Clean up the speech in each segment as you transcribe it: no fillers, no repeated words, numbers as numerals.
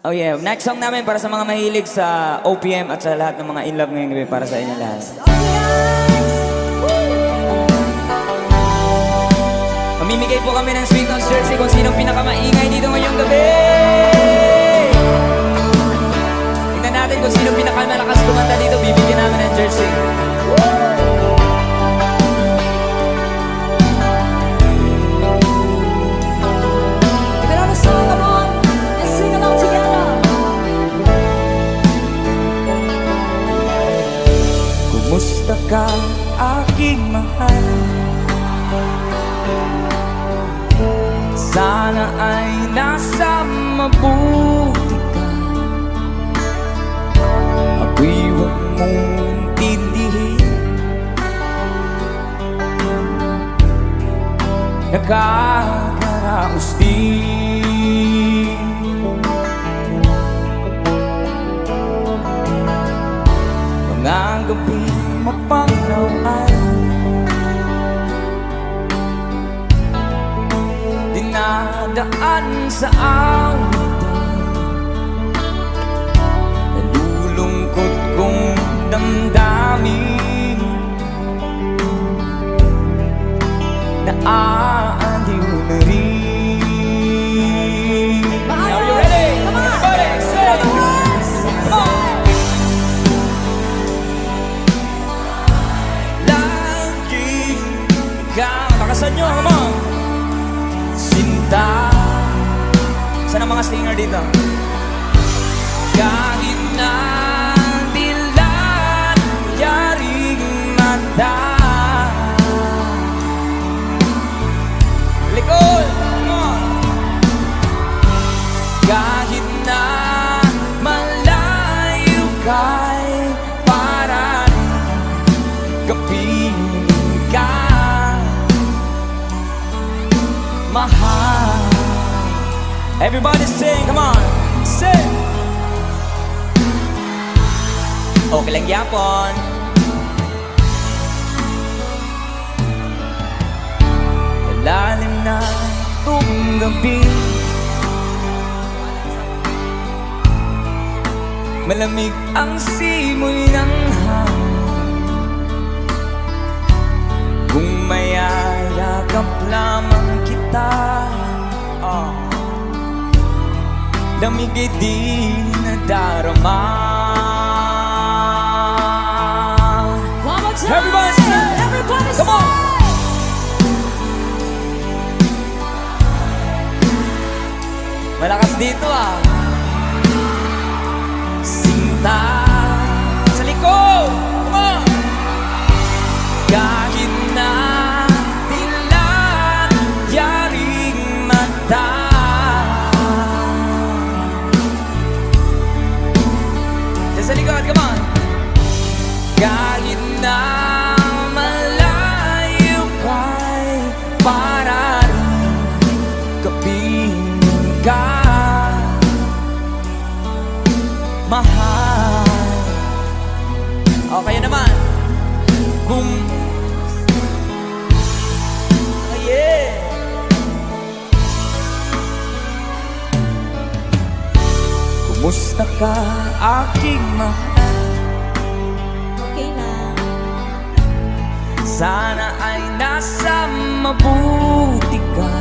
Oh yeah, next song namin para sa mga mahilig sa OPM at sa lahat ng mga in love ngayong gabi para sa inyo lahat. Mamimigay po kami ng Sweet Notes jersey kung sinong pinakamaingay dito ngayong gabi. Tignan natin kung sinong pinakamalakas kumanta dito, bibigyan namin ng jersey. Kumusta ka, aking mahal? Sana ay nasa mabuti ka. Ako'y huwag mong intindihin. Nakakaraos din. Mga gabi mapanglawan, dinadaan sa awit, nalulungkot kong damdamin, naaaliw na rin. Now you ready? Everybody, say! Come on! Lakasan nyo, come on! Sinta. Saan ang mga singer dito? Kahit na dilan yaring mata. Likod! Come on! Kahit na malayo kay parang kapiling ka. Mahal. Everybody sing, come on, sing. Okay lang yapon. Lalim na itong gabi, malamig ang simoy ng hangin. Kung mayayakap lamang kita, lamig ay di nadarama. One more time. Everybody sing! Everybody Come on! Malakas dito Sinta sa likod! Come on! Kahit na dilan yaring mata. Sa likod, come on! Kahit na malayo kay para rin kapiling ka. Mahal. Okay naman. Kung yeah. Kumusta ka, aking mahal? Okay lang. Sana ay nasa mabuti ka.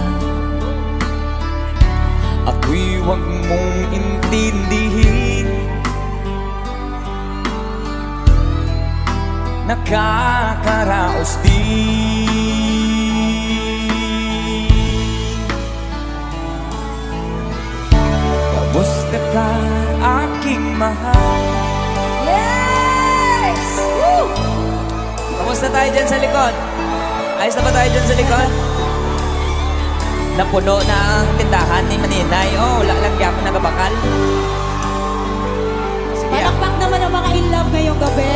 Ako'y huwag mong intindihin. Nakakaraos din. Kamusta ka, aking mahal? Yes! Woo! Kamusta tayo dyan sa likod? Ayos na ba tayo dyan sa likod? Napuno na ang tindahan ni Maninay. Oh, wala lang yapon nagabakal. Sige. Palakpak naman ang mga in love ngayong gabi.